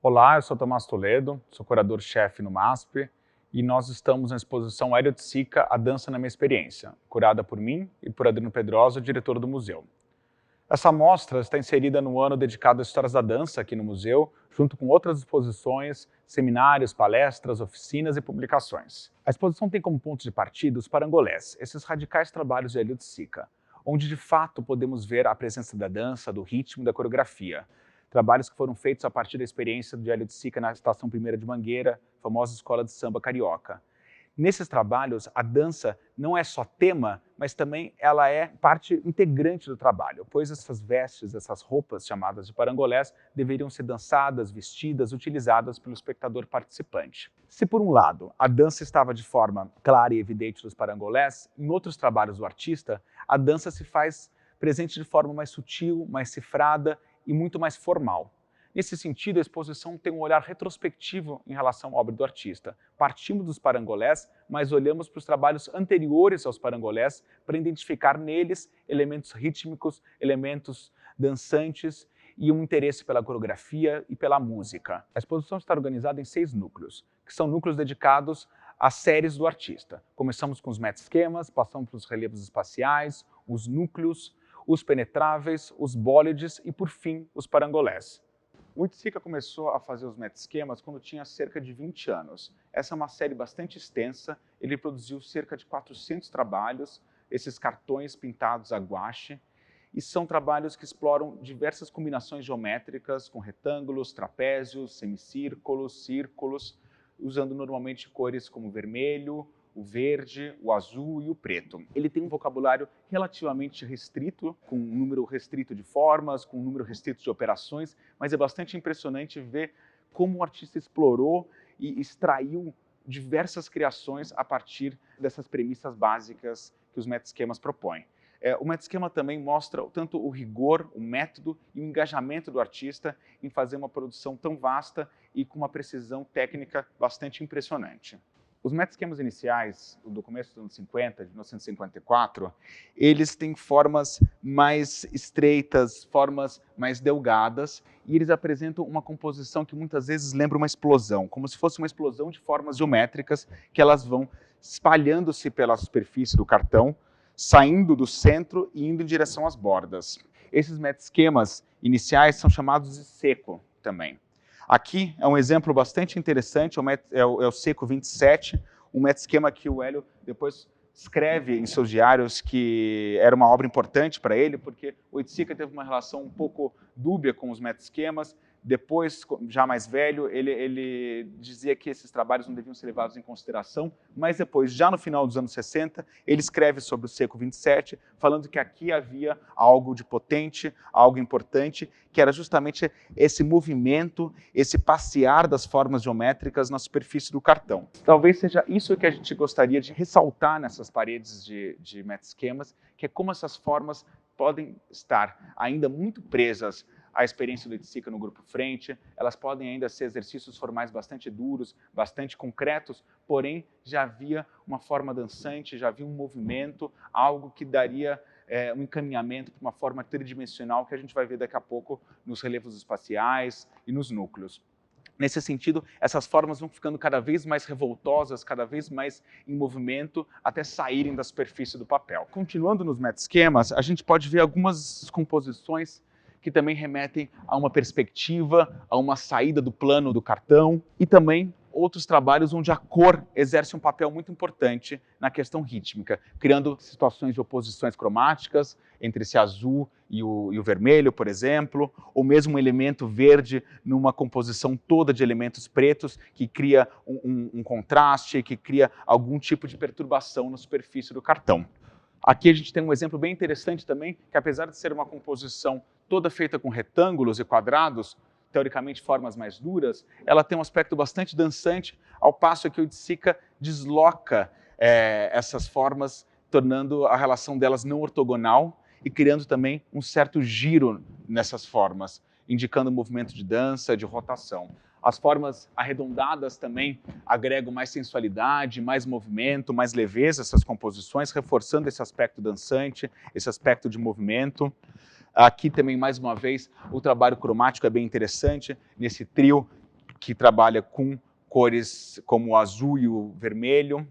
Olá, eu sou Tomás Toledo, sou curador-chefe no MASP e nós estamos na exposição Hélio de Sica, A Dança na Minha Experiência, curada por mim e por Adriano Pedrosa, diretor do museu. Essa mostra está inserida no ano dedicado às histórias da dança aqui no museu, junto com outras exposições, seminários, palestras, oficinas e publicações. A exposição tem como ponto de partida os parangolés, esses radicais trabalhos de Hélio de Sica, onde de fato podemos ver a presença da dança, do ritmo e da coreografia. Trabalhos que foram feitos a partir da experiência de Hélio de Sica na Estação 1ª de Mangueira, famosa escola de samba carioca. Nesses trabalhos, a dança não é só tema, mas também ela é parte integrante do trabalho, pois essas vestes, essas roupas chamadas de parangolés, deveriam ser dançadas, vestidas, utilizadas pelo espectador participante. Se por um lado, a dança estava de forma clara e evidente nos parangolés, em outros trabalhos do artista, a dança se faz presente de forma mais sutil, mais cifrada e muito mais formal. Nesse sentido, a exposição tem um olhar retrospectivo em relação à obra do artista. Partimos dos parangolés, mas olhamos para os trabalhos anteriores aos parangolés para identificar neles elementos rítmicos, elementos dançantes e um interesse pela coreografia e pela música. A exposição está organizada em 6 núcleos, que são núcleos dedicados às séries do artista. Começamos com os meta-esquemas, passamos pelos relevos espaciais, os núcleos, os penetráveis, os bólides e, por fim, os parangolés. O de Sica começou a fazer os meta-esquemas quando tinha cerca de 20 anos. Essa é uma série bastante extensa, ele produziu cerca de 400 trabalhos, esses cartões pintados a guache, e são trabalhos que exploram diversas combinações geométricas com retângulos, trapézios, semicírculos, círculos, usando normalmente cores como vermelho, o verde, o azul e o preto. Ele tem um vocabulário relativamente restrito, com um número restrito de formas, com um número restrito de operações, mas é bastante impressionante ver como o artista explorou e extraiu diversas criações a partir dessas premissas básicas que os meta-esquemas propõem. O meta-esquema também mostra tanto o rigor, o método e o engajamento do artista em fazer uma produção tão vasta e com uma precisão técnica bastante impressionante. Os meta-esquemas iniciais, do começo dos anos 50, de 1954, eles têm formas mais estreitas, formas mais delgadas, e eles apresentam uma composição que muitas vezes lembra uma explosão, como se fosse uma explosão de formas geométricas que elas vão espalhando-se pela superfície do cartão, saindo do centro e indo em direção às bordas. Esses meta-esquemas iniciais são chamados de seco também. Aqui é um exemplo bastante interessante, é o Seco 27, um meta-esquema que o Hélio depois escreve em seus diários que era uma obra importante para ele, porque o de Sica teve uma relação um pouco dúbia com os meta-esquemas. Depois, já mais velho, ele dizia que esses trabalhos não deviam ser levados em consideração, mas depois, já no final dos anos 60, ele escreve sobre o Seco 27, falando que aqui havia algo de potente, algo importante, que era justamente esse movimento, esse passear das formas geométricas na superfície do cartão. Talvez seja isso que a gente gostaria de ressaltar nessas paredes de meta-esquemas, que é como essas formas podem estar ainda muito presas à experiência do de Sica no grupo frente, elas podem ainda ser exercícios formais bastante duros, bastante concretos, porém já havia uma forma dançante, já havia um movimento, algo que daria um encaminhamento para uma forma tridimensional que a gente vai ver daqui a pouco nos relevos espaciais e nos núcleos. Nesse sentido, essas formas vão ficando cada vez mais revoltosas, cada vez mais em movimento, até saírem da superfície do papel. Continuando nos meta-esquemas, a gente pode ver algumas composições que também remetem a uma perspectiva, a uma saída do plano do cartão, e também outros trabalhos onde a cor exerce um papel muito importante na questão rítmica, criando situações de oposições cromáticas entre esse azul e o vermelho, por exemplo, ou mesmo um elemento verde numa composição toda de elementos pretos que cria um contraste, que cria algum tipo de perturbação na superfície do cartão. Aqui a gente tem um exemplo bem interessante também, que apesar de ser uma composição toda feita com retângulos e quadrados, teoricamente formas mais duras, ela tem um aspecto bastante dançante, ao passo que o de Sica desloca essas formas, tornando a relação delas não ortogonal e criando também um certo giro nessas formas, indicando um movimento de dança, de rotação. As formas arredondadas também agregam mais sensualidade, mais movimento, mais leveza a essas composições, reforçando esse aspecto dançante, esse aspecto de movimento. Aqui também, mais uma vez, o trabalho cromático é bem interessante, nesse trio que trabalha com cores como o azul e o vermelho.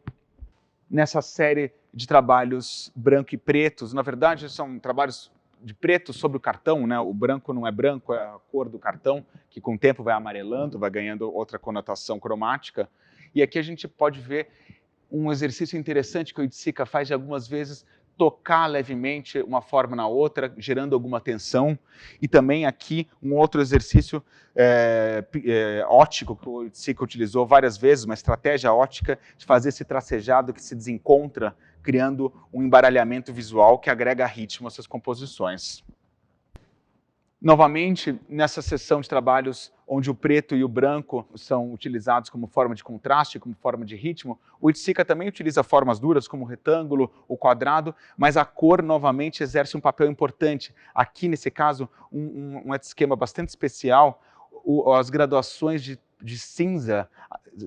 Nessa série de trabalhos branco e pretos, na verdade são trabalhos de preto sobre o cartão, né? O branco não é branco, é a cor do cartão, que com o tempo vai amarelando, vai ganhando outra conotação cromática. E aqui a gente pode ver um exercício interessante que o Oiticica faz de algumas vezes, tocar levemente uma forma na outra, gerando alguma tensão. E também aqui um outro exercício óptico que o Oiticica utilizou várias vezes, uma estratégia óptica de fazer esse tracejado que se desencontra, criando um embaralhamento visual que agrega ritmo a essas composições. Novamente, nessa seção de trabalhos onde o preto e o branco são utilizados como forma de contraste, como forma de ritmo, o Oiticica também utiliza formas duras como o retângulo, o quadrado, mas a cor novamente exerce um papel importante. Aqui, nesse caso, um esquema bastante especial, as graduações de cinza,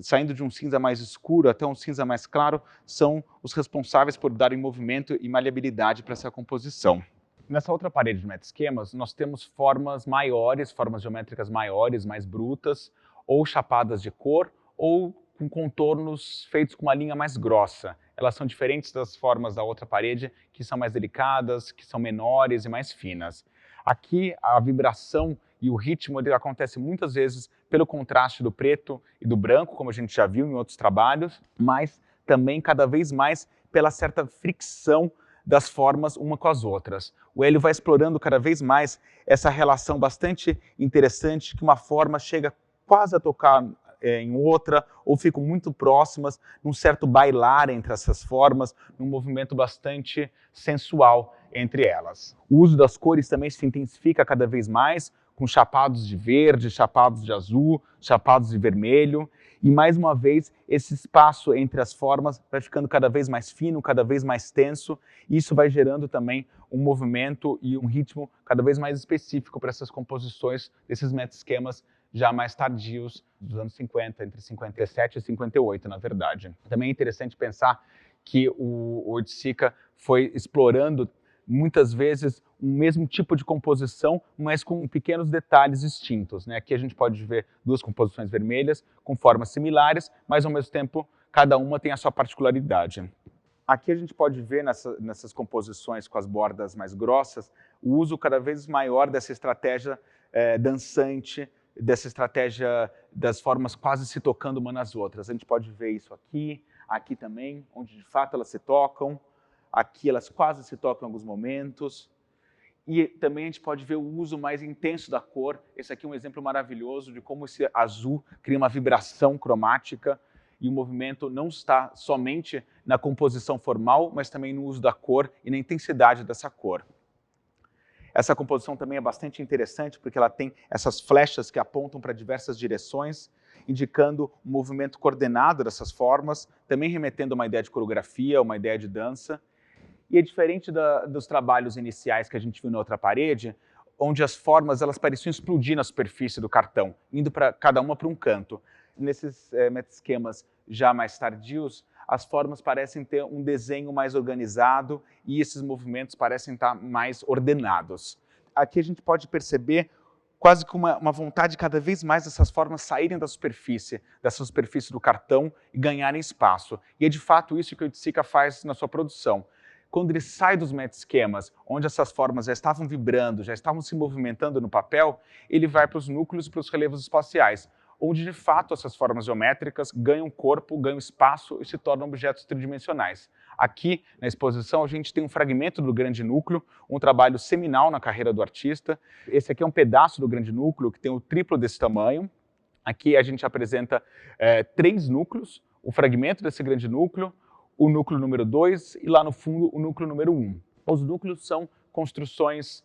saindo de um cinza mais escuro até um cinza mais claro, são os responsáveis por darem movimento e maleabilidade para essa composição. Nessa outra parede de meta-esquemas, nós temos formas maiores, formas geométricas maiores, mais brutas, ou chapadas de cor, ou com contornos feitos com uma linha mais grossa. Elas são diferentes das formas da outra parede, que são mais delicadas, que são menores e mais finas. Aqui, a vibração e o ritmo acontece muitas vezes pelo contraste do preto e do branco, como a gente já viu em outros trabalhos, mas também cada vez mais pela certa fricção das formas uma com as outras. O Hélio vai explorando cada vez mais essa relação bastante interessante, que uma forma chega quase a tocar em outra, ou ficam muito próximas, num certo bailar entre essas formas, num movimento bastante sensual entre elas. O uso das cores também se intensifica cada vez mais, com chapados de verde, chapados de azul, chapados de vermelho, e mais uma vez esse espaço entre as formas vai ficando cada vez mais fino, cada vez mais tenso, e isso vai gerando também um movimento e um ritmo cada vez mais específico para essas composições desses meta-esquemas já mais tardios, dos anos 50, entre 57 e 58, na verdade. Também é interessante pensar que o Oiticica foi explorando muitas vezes o mesmo tipo de composição, mas com pequenos detalhes distintos, né? Aqui a gente pode ver duas composições vermelhas com formas similares, mas ao mesmo tempo cada uma tem a sua particularidade. Aqui a gente pode ver nessas composições com as bordas mais grossas o uso cada vez maior dessa estratégia dançante, dessa estratégia das formas quase se tocando uma nas outras. A gente pode ver isso aqui, aqui também, onde de fato elas se tocam. Aqui elas quase se tocam em alguns momentos. E também a gente pode ver o uso mais intenso da cor. Esse aqui é um exemplo maravilhoso de como esse azul cria uma vibração cromática e o movimento não está somente na composição formal, mas também no uso da cor e na intensidade dessa cor. Essa composição também é bastante interessante porque ela tem essas flechas que apontam para diversas direções, indicando um movimento coordenado dessas formas, também remetendo a uma ideia de coreografia, uma ideia de dança. E é diferente dos trabalhos iniciais que a gente viu na outra parede, onde as formas elas pareciam explodir na superfície do cartão, indo cada uma para um canto. Nesses meta-esquemas já mais tardios, as formas parecem ter um desenho mais organizado e esses movimentos parecem estar mais ordenados. Aqui a gente pode perceber quase que uma vontade cada vez mais dessas formas saírem da superfície do cartão e ganharem espaço. E é de fato isso que o Oiticica faz na sua produção. Quando ele sai dos meta-esquemas, onde essas formas já estavam vibrando, já estavam se movimentando no papel, ele vai para os núcleos e para os relevos espaciais, onde de fato essas formas geométricas ganham corpo, ganham espaço e se tornam objetos tridimensionais. Aqui na exposição a gente tem um fragmento do grande núcleo, um trabalho seminal na carreira do artista. Esse aqui é um pedaço do grande núcleo que tem o triplo desse tamanho. Aqui a gente apresenta 3 núcleos, o fragmento desse grande núcleo, o núcleo número 2 e lá no fundo o núcleo número 1. Os núcleos são construções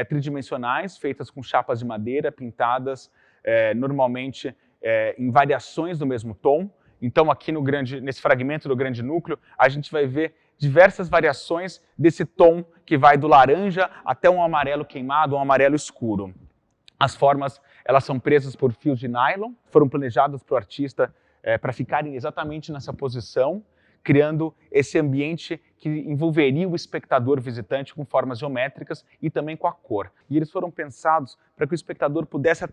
tridimensionais feitas com chapas de madeira pintadas normalmente em variações do mesmo tom. Então aqui nesse fragmento do grande núcleo a gente vai ver diversas variações desse tom que vai do laranja até um amarelo queimado, um amarelo escuro. As formas elas são presas por fios de nylon, foram planejadas para o artista para ficarem exatamente nessa posição, criando esse ambiente que envolveria o espectador visitante com formas geométricas e também com a cor. E eles foram pensados para que o espectador pudesse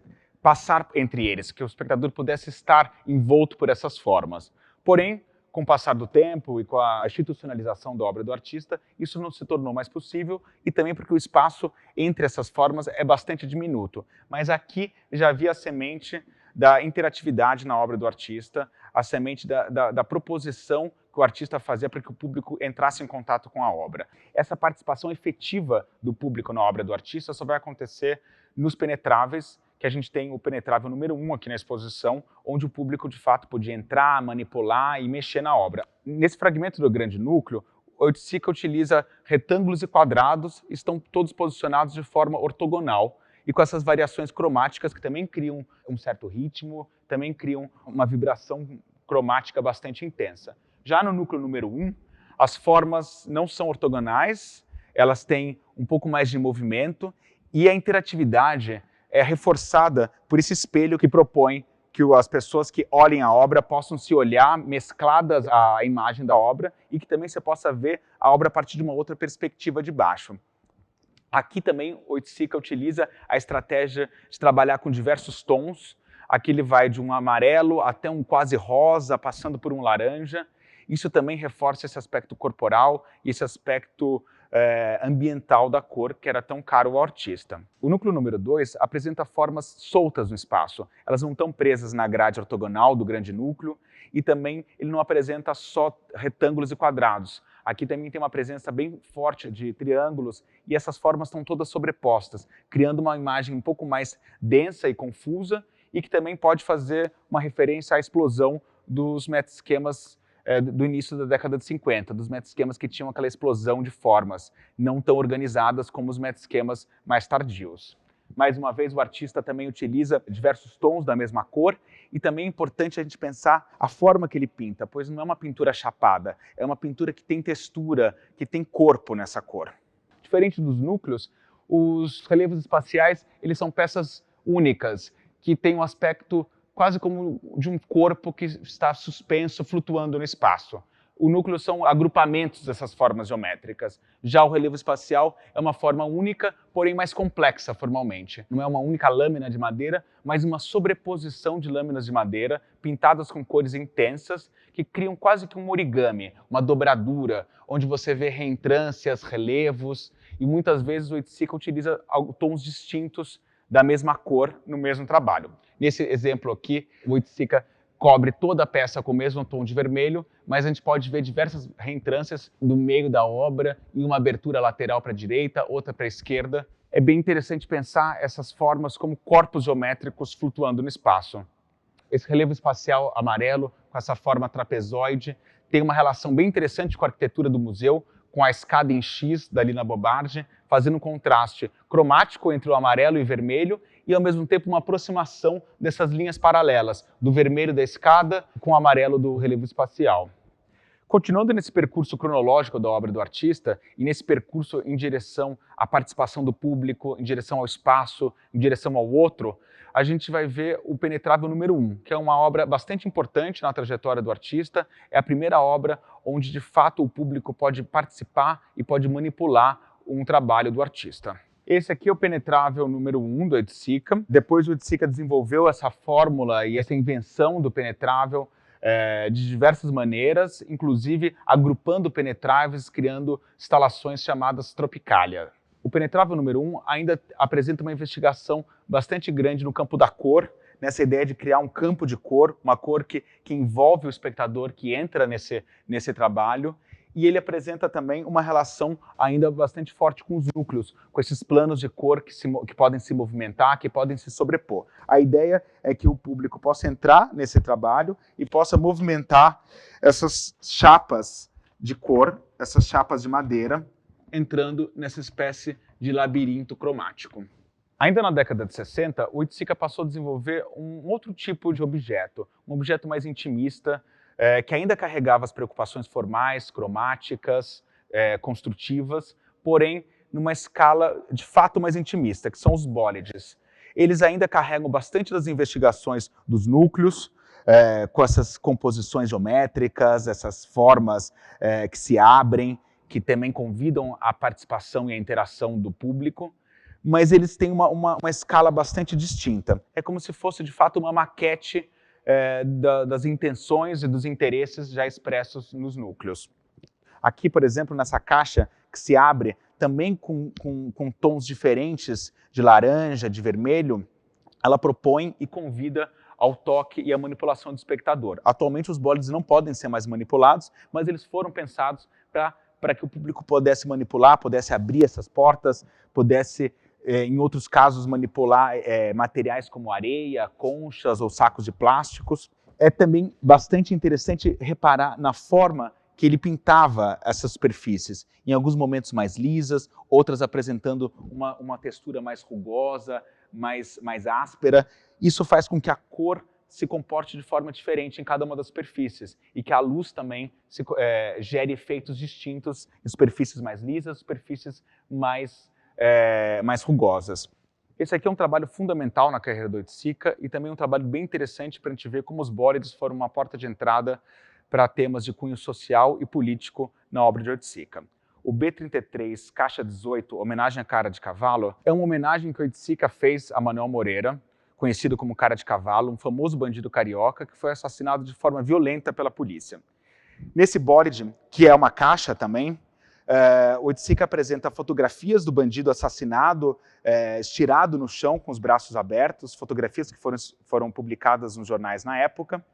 passar entre eles, que o espectador pudesse estar envolto por essas formas. Porém, com o passar do tempo e com a institucionalização da obra do artista, isso não se tornou mais possível e também porque o espaço entre essas formas é bastante diminuto. Mas aqui já havia a semente da interatividade na obra do artista, a semente da proposição que o artista fazia para que o público entrasse em contato com a obra. Essa participação efetiva do público na obra do artista só vai acontecer nos penetráveis, que a gente tem o penetrável número 1 aqui na exposição, onde o público de fato podia entrar, manipular e mexer na obra. Nesse fragmento do grande núcleo, o Oiticica utiliza retângulos e quadrados, estão todos posicionados de forma ortogonal, e com essas variações cromáticas que também criam um certo ritmo, também criam uma vibração cromática bastante intensa. Já no núcleo número 1, as formas não são ortogonais, elas têm um pouco mais de movimento, e a interatividade é reforçada por esse espelho que propõe que as pessoas que olhem a obra possam se olhar mescladas à imagem da obra e que também você possa ver a obra a partir de uma outra perspectiva de baixo. Aqui também o Oiticica utiliza a estratégia de trabalhar com diversos tons. Aqui ele vai de um amarelo até um quase rosa, passando por um laranja. Isso também reforça esse aspecto corporal e esse aspecto ambiental da cor, que era tão caro ao artista. O núcleo número 2 apresenta formas soltas no espaço. Elas não estão presas na grade ortogonal do grande núcleo e também ele não apresenta só retângulos e quadrados. Aqui também tem uma presença bem forte de triângulos e essas formas estão todas sobrepostas, criando uma imagem um pouco mais densa e confusa e que também pode fazer uma referência à explosão dos meta-esquemas do início da década de 50, dos meta-esquemas que tinham aquela explosão de formas, não tão organizadas como os meta-esquemas mais tardios. Mais uma vez, o artista também utiliza diversos tons da mesma cor e também é importante a gente pensar a forma que ele pinta, pois não é uma pintura chapada, é uma pintura que tem textura, que tem corpo nessa cor. Diferente dos núcleos, os relevos espaciais eles são peças únicas, que têm um aspecto quase como de um corpo que está suspenso, flutuando no espaço. O núcleo são agrupamentos dessas formas geométricas. Já o relevo espacial é uma forma única, porém mais complexa formalmente. Não é uma única lâmina de madeira, mas uma sobreposição de lâminas de madeira pintadas com cores intensas que criam quase que um origami, uma dobradura, onde você vê reentrâncias, relevos, e muitas vezes o Oiticica utiliza tons distintos da mesma cor no mesmo trabalho. Nesse exemplo aqui, o Oiticica cobre toda a peça com o mesmo tom de vermelho, mas a gente pode ver diversas reentrâncias no meio da obra e uma abertura lateral para a direita, outra para a esquerda. É bem interessante pensar essas formas como corpos geométricos flutuando no espaço. Esse relevo espacial amarelo, com essa forma trapezoide, tem uma relação bem interessante com a arquitetura do museu, com a escada em X da Lina Bobardi, fazendo um contraste cromático entre o amarelo e o vermelho e, ao mesmo tempo, uma aproximação dessas linhas paralelas, do vermelho da escada com o amarelo do relevo espacial. Continuando nesse percurso cronológico da obra do artista e nesse percurso em direção à participação do público, em direção ao espaço, em direção ao outro, a gente vai ver o Penetrável número 1, que é uma obra bastante importante na trajetória do artista, é a primeira obra onde de fato o público pode participar e pode manipular um trabalho do artista. Esse aqui é o Penetrável número 1 do Oiticica. Depois o Oiticica desenvolveu essa fórmula e essa invenção do penetrável de diversas maneiras, inclusive agrupando penetráveis, criando instalações chamadas Tropicalia. O Penetrável número 1 ainda apresenta uma investigação bastante grande no campo da cor, nessa ideia de criar um campo de cor, uma cor que envolve o espectador que entra nesse trabalho, e ele apresenta também uma relação ainda bastante forte com os núcleos, com esses planos de cor que podem se movimentar, que podem se sobrepor. A ideia é que o público possa entrar nesse trabalho e possa movimentar essas chapas de cor, essas chapas de madeira, entrando nessa espécie de labirinto cromático. Ainda na década de 60, o Oiticica passou a desenvolver um outro tipo de objeto, um objeto mais intimista, que ainda carregava as preocupações formais, cromáticas, construtivas, porém numa escala de fato mais intimista, que são os bólides. Eles ainda carregam bastante das investigações dos núcleos, com essas composições geométricas, essas formas que se abrem, que também convidam a participação e a interação do público, mas eles têm uma escala bastante distinta. É como se fosse, de fato, uma maquete das intenções e dos interesses já expressos nos núcleos. Aqui, por exemplo, nessa caixa que se abre, também com tons diferentes de laranja, de vermelho, ela propõe e convida ao toque e à manipulação do espectador. Atualmente os bólides não podem ser mais manipulados, mas eles foram pensados para que o público pudesse manipular, pudesse abrir essas portas, pudesse, em outros casos, manipular materiais como areia, conchas ou sacos de plásticos. É também bastante interessante reparar na forma que ele pintava essas superfícies, em alguns momentos mais lisas, outras apresentando uma textura mais rugosa, mais áspera. Isso faz com que a cor se comporte de forma diferente em cada uma das superfícies e que a luz também gere efeitos distintos em superfícies mais lisas, superfícies mais rugosas. Esse aqui é um trabalho fundamental na carreira do Oiticica e também um trabalho bem interessante para a gente ver como os bólides foram uma porta de entrada para temas de cunho social e político na obra de Oiticica. O B33, Caixa 18, Homenagem à Cara de Cavalo, é uma homenagem que Oiticica fez a Manuel Moreira, conhecido como Cara de Cavalo, um famoso bandido carioca que foi assassinado de forma violenta pela polícia. Nesse bólide, que é uma caixa também, Oiticica apresenta fotografias do bandido assassinado, estirado no chão com os braços abertos, fotografias que foram publicadas nos jornais na época.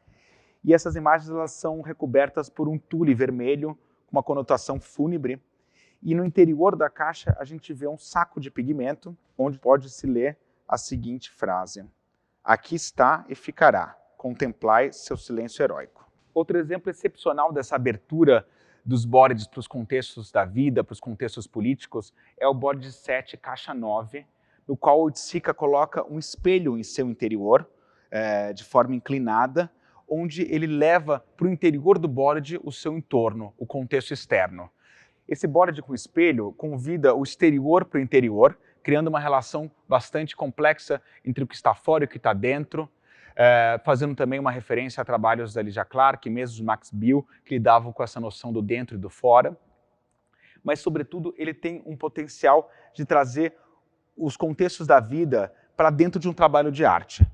E essas imagens elas são recobertas por um tule vermelho com uma conotação fúnebre. E no interior da caixa a gente vê um saco de pigmento, onde pode-se ler a seguinte frase: aqui está e ficará, contemplai seu silêncio heróico. Outro exemplo excepcional dessa abertura dos bólides para os contextos da vida, para os contextos políticos, é o bólide 7, Caixa 9, no qual Oiticica coloca um espelho em seu interior, de forma inclinada, onde ele leva para o interior do bólide o seu entorno, o contexto externo. Esse bólide com espelho convida o exterior para o interior, criando uma relação bastante complexa entre o que está fora e o que está dentro, fazendo também uma referência a trabalhos da Lygia Clark, mesmo de Max Bill, que lidavam com essa noção do dentro e do fora. Mas, sobretudo, ele tem um potencial de trazer os contextos da vida para dentro de um trabalho de arte.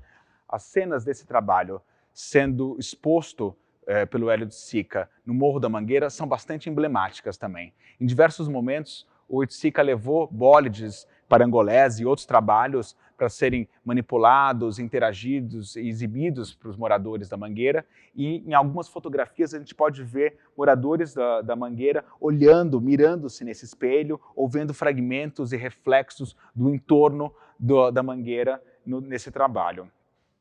As cenas desse trabalho sendo exposto pelo Hélio Oiticica no Morro da Mangueira são bastante emblemáticas também. Em diversos momentos, o Oiticica levou bólides, parangolés e outros trabalhos para serem manipulados, interagidos e exibidos para os moradores da Mangueira, e em algumas fotografias a gente pode ver moradores da Mangueira olhando, mirando-se nesse espelho, ou vendo fragmentos e reflexos do entorno da Mangueira nesse trabalho.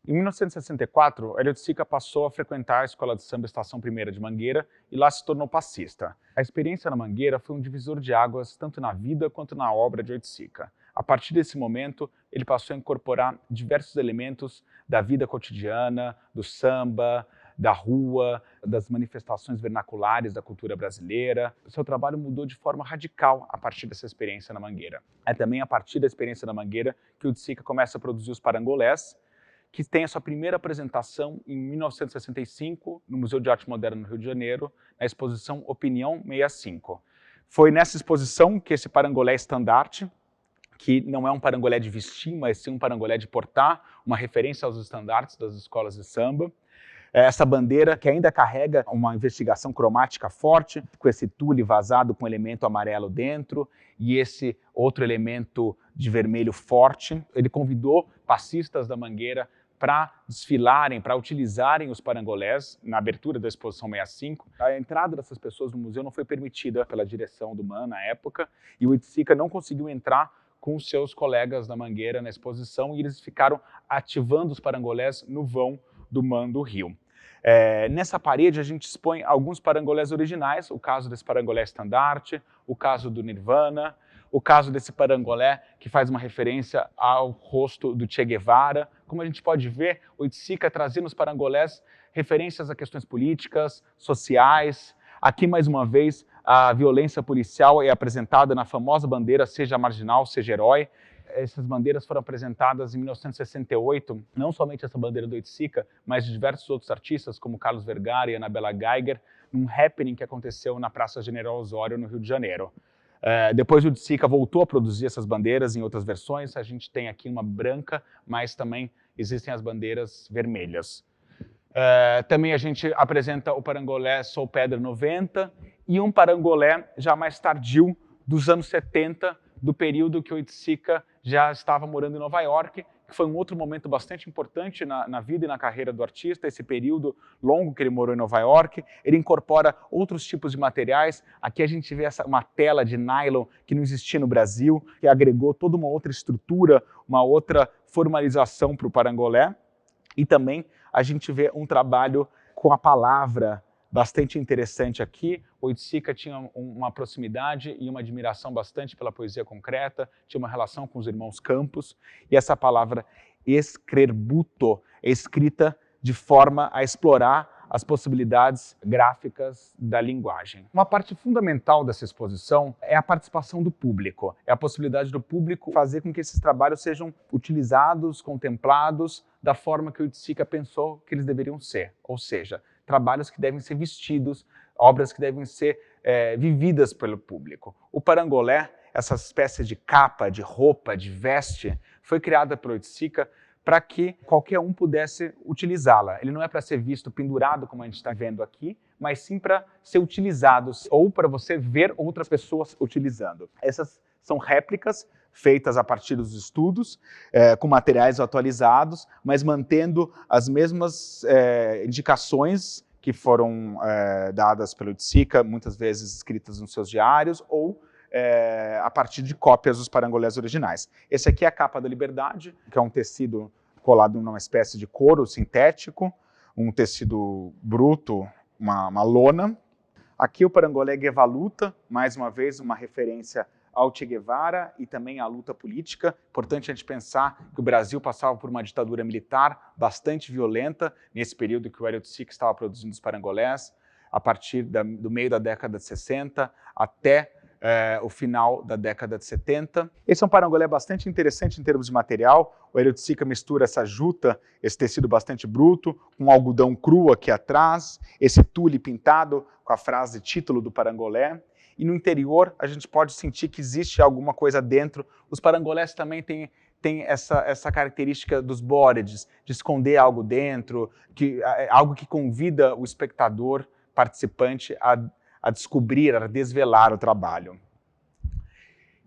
Em 1964, Hélio Oiticica passou a frequentar a Escola de Samba Estação Primeira de Mangueira e lá se tornou passista. A experiência na Mangueira foi um divisor de águas tanto na vida quanto na obra de Oiticica. A partir desse momento, ele passou a incorporar diversos elementos da vida cotidiana, do samba, da rua, das manifestações vernaculares da cultura brasileira. O seu trabalho mudou de forma radical a partir dessa experiência na Mangueira. É também a partir da experiência na Mangueira que Oiticica começa a produzir os parangolés, que tem a sua primeira apresentação em 1965, no Museu de Arte Moderna no Rio de Janeiro, na exposição Opinião 65. Foi nessa exposição que esse parangolé estandarte, que não é um parangolé de vestir, mas sim um parangolé de portar, uma referência aos estandartes das escolas de samba. Essa bandeira que ainda carrega uma investigação cromática forte, com esse tule vazado com elemento amarelo dentro e esse outro elemento de vermelho forte. Ele convidou passistas da Mangueira para desfilarem, para utilizarem os parangolés na abertura da exposição 65. A entrada dessas pessoas no museu não foi permitida pela direção do MAN na época, e o Oiticica não conseguiu entrar com os seus colegas da Mangueira na exposição, e eles ficaram ativando os parangolés no vão do MAN do Rio. Nessa parede a gente expõe alguns parangolés originais, o caso desse parangolé estandarte, o caso do Nirvana, o caso desse parangolé que faz uma referência ao rosto do Che Guevara. Como a gente pode ver, o Oiticica trazia nos parangolés referências a questões políticas, sociais. Aqui, mais uma vez, a violência policial é apresentada na famosa bandeira Seja Marginal, Seja Herói. Essas bandeiras foram apresentadas em 1968, não somente essa bandeira do Oiticica, mas de diversos outros artistas, como Carlos Vergara e Anabela Geiger, num happening que aconteceu na Praça General Osório, no Rio de Janeiro. Depois o Oiticica voltou a produzir essas bandeiras em outras versões. A gente tem aqui uma branca, mas também existem as bandeiras vermelhas. Também a gente apresenta o parangolé Sol Pedra 90 e um parangolé já mais tardio, dos anos 70, do período que o Oiticica já estava morando em Nova York, que foi um outro momento bastante importante na vida e na carreira do artista, esse período longo que ele morou em Nova York. Ele incorpora outros tipos de materiais. Aqui a gente vê uma tela de nylon que não existia no Brasil, que agregou toda uma outra estrutura, uma outra formalização para o parangolé. E também a gente vê um trabalho com a palavra bastante interessante aqui. O Oiticica tinha uma proximidade e uma admiração bastante pela poesia concreta, tinha uma relação com os irmãos Campos, e essa palavra escrebuto é escrita de forma a explorar as possibilidades gráficas da linguagem. Uma parte fundamental dessa exposição é a participação do público, é a possibilidade do público fazer com que esses trabalhos sejam utilizados, contemplados da forma que o Oiticica pensou que eles deveriam ser, ou seja, trabalhos que devem ser vestidos, obras que devem ser vividas pelo público. O parangolé, essa espécie de capa, de roupa, de veste, foi criada pelo Oiticica para que qualquer um pudesse utilizá-la. Ele não é para ser visto pendurado, como a gente está vendo aqui, mas sim para ser utilizado, ou para você ver outras pessoas utilizando. Essas são réplicas feitas a partir dos estudos, com materiais atualizados, mas mantendo as mesmas indicações que foram dadas pelo Oiticica, muitas vezes escritas nos seus diários, ou a partir de cópias dos parangolés originais. Esse aqui é a capa da Liberdade, que é um tecido colado numa espécie de couro sintético, um tecido bruto, uma lona. Aqui o parangolé Guevaluta, mais uma vez uma referência ao Che Guevara e também à luta política. Importante a gente pensar que o Brasil passava por uma ditadura militar bastante violenta nesse período que o Hélio Oiticica estava produzindo os parangolés, a partir do meio da década de 60 até o final da década de 70. Esse é um parangolé bastante interessante em termos de material. O Hélio Oiticica mistura essa juta, esse tecido bastante bruto, com algodão cru aqui atrás, esse tule pintado com a frase título do parangolé. E no interior a gente pode sentir que existe alguma coisa dentro. Os parangolés também têm essa característica dos bóredes, de esconder algo dentro, algo que convida o espectador participante a descobrir, a desvelar o trabalho.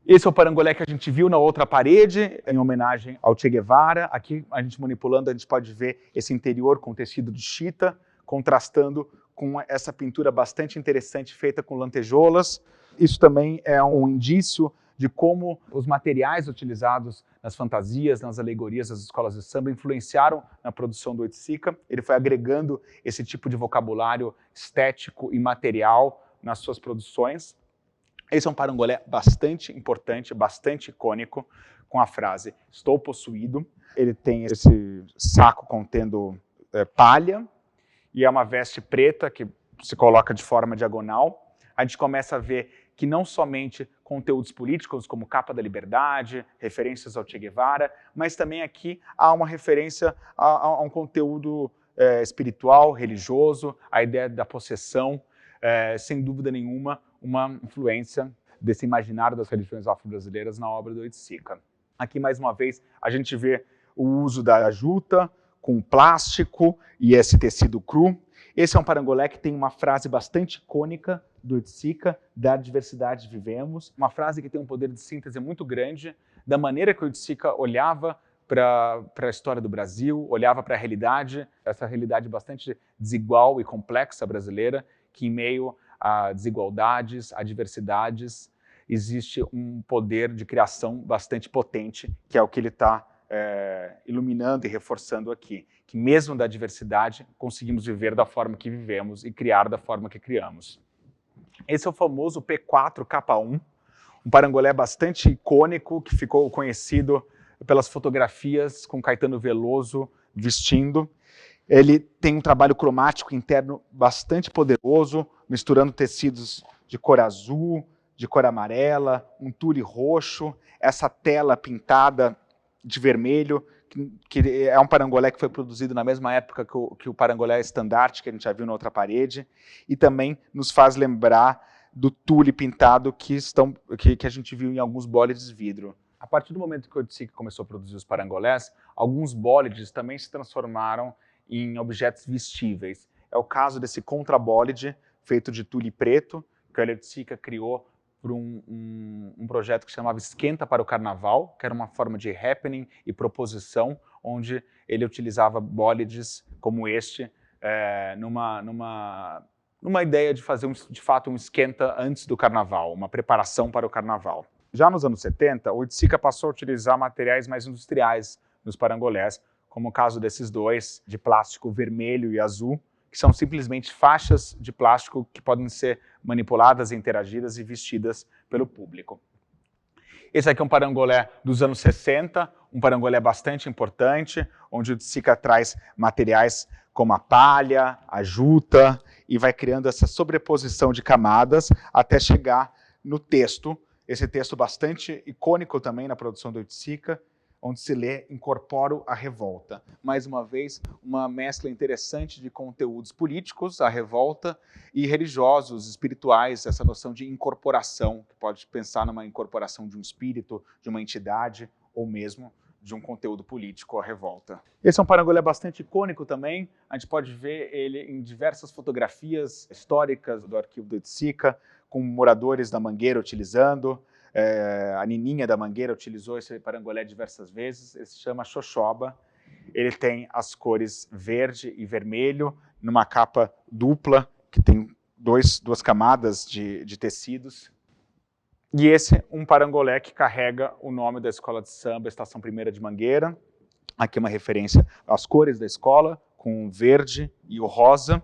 Esse é o parangolé que a gente viu na outra parede, em homenagem ao Che Guevara. Aqui, a gente manipulando, a gente pode ver esse interior com tecido de chita, contrastando com essa pintura bastante interessante feita com lantejoulas. Isso também é um indício de como os materiais utilizados nas fantasias, nas alegorias das escolas de samba influenciaram na produção do Oiticica. Ele foi agregando esse tipo de vocabulário estético e material nas suas produções. Esse é um parangolé bastante importante, bastante icônico, com a frase "Estou possuído". Ele tem esse saco contendo palha, e é uma veste preta que se coloca de forma diagonal. A gente começa a ver que não somente conteúdos políticos, como Capa da Liberdade, referências ao Che Guevara, mas também aqui há uma referência a um conteúdo espiritual, religioso, a ideia da possessão, sem dúvida nenhuma, uma influência desse imaginário das religiões afro-brasileiras na obra do Oiticica. Aqui, mais uma vez, a gente vê o uso da juta, com plástico e esse tecido cru. Esse é um parangolé que tem uma frase bastante icônica do Oiticica: da diversidade vivemos. Uma frase que tem um poder de síntese muito grande da maneira que o Oiticica olhava para a história do Brasil, olhava para a realidade, essa realidade bastante desigual e complexa brasileira, que em meio a desigualdades, a diversidades, existe um poder de criação bastante potente, que é o que ele está iluminando e reforçando aqui, que mesmo da diversidade conseguimos viver da forma que vivemos e criar da forma que criamos. Esse é o famoso P4 capa 1, um parangolé bastante icônico que ficou conhecido pelas fotografias com Caetano Veloso vestindo. Ele tem um trabalho cromático interno bastante poderoso, misturando tecidos de cor azul, de cor amarela, um tule roxo, essa tela pintada de vermelho, que é um parangolé que foi produzido na mesma época que o parangolé estandarte, que a gente já viu na outra parede, e também nos faz lembrar do tule pintado que a gente viu em alguns bólides de vidro. A partir do momento que o Oiticica começou a produzir os parangolés, alguns bólides também se transformaram em objetos vestíveis. É o caso desse contrabólide feito de tule preto, que o Oiticica criou por um projeto que se chamava Esquenta para o Carnaval, que era uma forma de happening e proposição, onde ele utilizava bólides como este, numa ideia de fazer, de fato, um esquenta antes do carnaval, uma preparação para o carnaval. Já nos anos 70, o Oiticica passou a utilizar materiais mais industriais nos parangolés, como o caso desses dois, de plástico vermelho e azul, que são simplesmente faixas de plástico que podem ser manipuladas, interagidas e vestidas pelo público. Esse aqui é um parangolé dos anos 60, um parangolé bastante importante, onde o Oiticica traz materiais como a palha, a juta, e vai criando essa sobreposição de camadas até chegar no texto, esse texto bastante icônico também na produção do Oiticica, onde se lê Incorporo a Revolta. Mais uma vez, uma mescla interessante de conteúdos políticos, a revolta, e religiosos, espirituais, essa noção de incorporação, que pode pensar numa incorporação de um espírito, de uma entidade, ou mesmo de um conteúdo político, a revolta. Esse é um parangolé bastante icônico também, a gente pode ver ele em diversas fotografias históricas do arquivo do Oiticica, com moradores da Mangueira utilizando. A Nininha da Mangueira utilizou esse parangolé diversas vezes. Ele se chama Xoxoba. Ele tem as cores verde e vermelho, numa capa dupla, que tem duas camadas de tecidos. E esse é um parangolé que carrega o nome da escola de samba, Estação Primeira de Mangueira. Aqui é uma referência às cores da escola, com o verde e o rosa,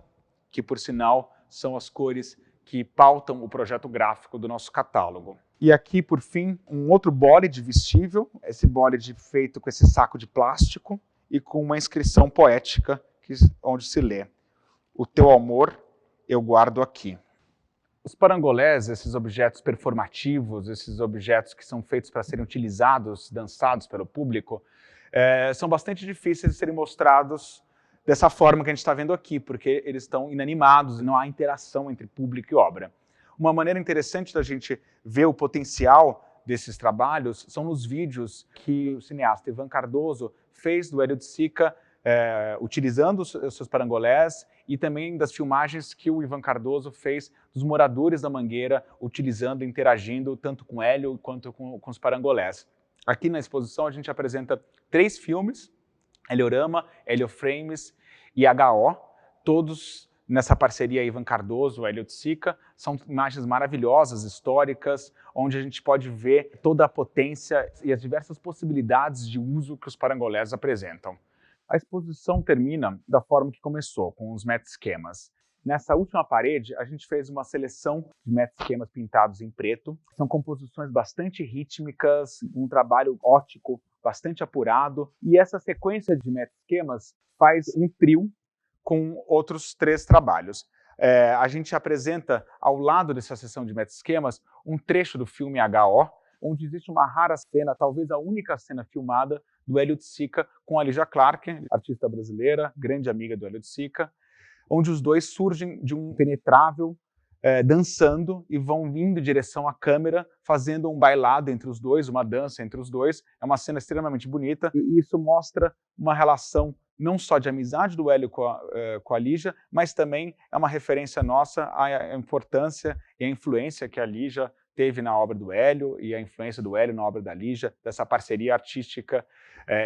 que, por sinal, são as cores que pautam o projeto gráfico do nosso catálogo. E aqui, por fim, um outro bólide vestível, esse bólide feito com esse saco de plástico e com uma inscrição poética onde se lê: "O teu amor eu guardo aqui". Os parangolés, esses objetos performativos, esses objetos que são feitos para serem utilizados, dançados pelo público, são bastante difíceis de serem mostrados dessa forma que a gente está vendo aqui, porque eles estão inanimados, não há interação entre público e obra. Uma maneira interessante da gente ver o potencial desses trabalhos são nos vídeos que o cineasta Ivan Cardoso fez do Hélio Oiticica, utilizando os seus parangolés, e também das filmagens que o Ivan Cardoso fez dos moradores da Mangueira, utilizando e interagindo tanto com Hélio quanto com os parangolés. Aqui na exposição a gente apresenta 3 filmes, Heliorama, Helioframes e HO, todos nessa parceria Ivan Cardoso, Hélio Oiticica. São imagens maravilhosas, históricas, onde a gente pode ver toda a potência e as diversas possibilidades de uso que os parangolés apresentam. A exposição termina da forma que começou, com os meta-esquemas. Nessa última parede, a gente fez uma seleção de meta-esquemas pintados em preto. São composições bastante rítmicas, um trabalho óptico bastante apurado, e essa sequência de meta-esquemas faz um trio com outros 3 trabalhos. A gente apresenta, ao lado dessa seção de meta-esquemas, um trecho do filme HO, onde existe uma rara cena, talvez a única cena filmada, do Hélio Oiticica com a Lígia Clark, artista brasileira, grande amiga do Hélio Oiticica, onde os dois surgem de um penetrável, dançando, e vão vindo em direção à câmera, fazendo um bailado entre os dois, uma dança entre os dois. É uma cena extremamente bonita, e isso mostra uma relação não só de amizade do Hélio com a Lígia, mas também é uma referência nossa à importância e à influência que a Lígia teve na obra do Hélio, e a influência do Hélio na obra da Lígia, dessa parceria artística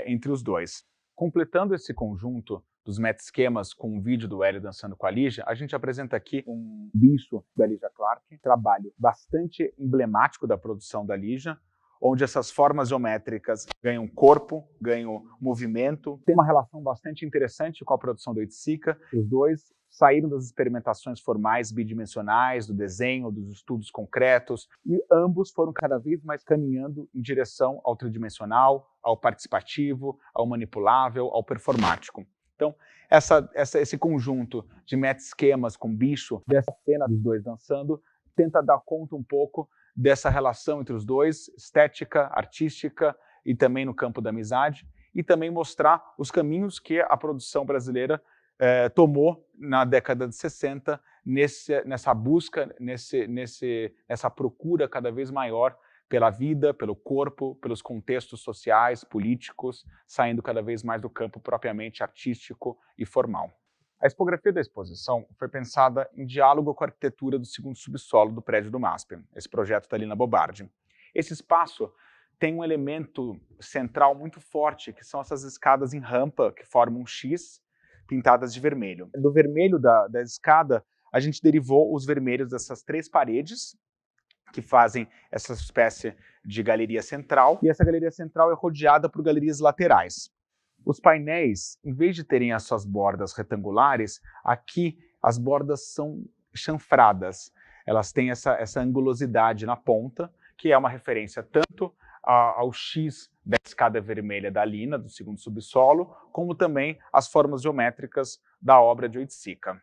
entre os dois. Completando esse conjunto dos meta-esquemas com o vídeo do Hélio dançando com a Lígia, a gente apresenta aqui um bicho da Lígia Clark, trabalho bastante emblemático da produção da Lígia, onde essas formas geométricas ganham corpo, ganham movimento. Tem uma relação bastante interessante com a produção do Oiticica. Os dois saíram das experimentações formais bidimensionais, do desenho, dos estudos concretos, e ambos foram cada vez mais caminhando em direção ao tridimensional, ao participativo, ao manipulável, ao performático. Então, esse conjunto de meta-esquemas com bicho, dessa cena dos dois dançando, tenta dar conta um pouco dessa relação entre os dois, estética, artística e também no campo da amizade, e também mostrar os caminhos que a produção brasileira tomou na década de 60 nessa busca, nessa procura cada vez maior pela vida, pelo corpo, pelos contextos sociais, políticos, saindo cada vez mais do campo propriamente artístico e formal. A expografia da exposição foi pensada em diálogo com a arquitetura do segundo subsolo do prédio do MASP, esse projeto da Lina Bobardi. Esse espaço tem um elemento central muito forte, que são essas escadas em rampa que formam um X pintadas de vermelho. Do vermelho da escada, a gente derivou os vermelhos dessas 3 paredes, que fazem essa espécie de galeria central, e essa galeria central é rodeada por galerias laterais. Os painéis, em vez de terem as suas bordas retangulares, aqui as bordas são chanfradas. Elas têm essa angulosidade na ponta, que é uma referência tanto ao X da escada vermelha da Lina, do segundo subsolo, como também às formas geométricas da obra de Oiticica.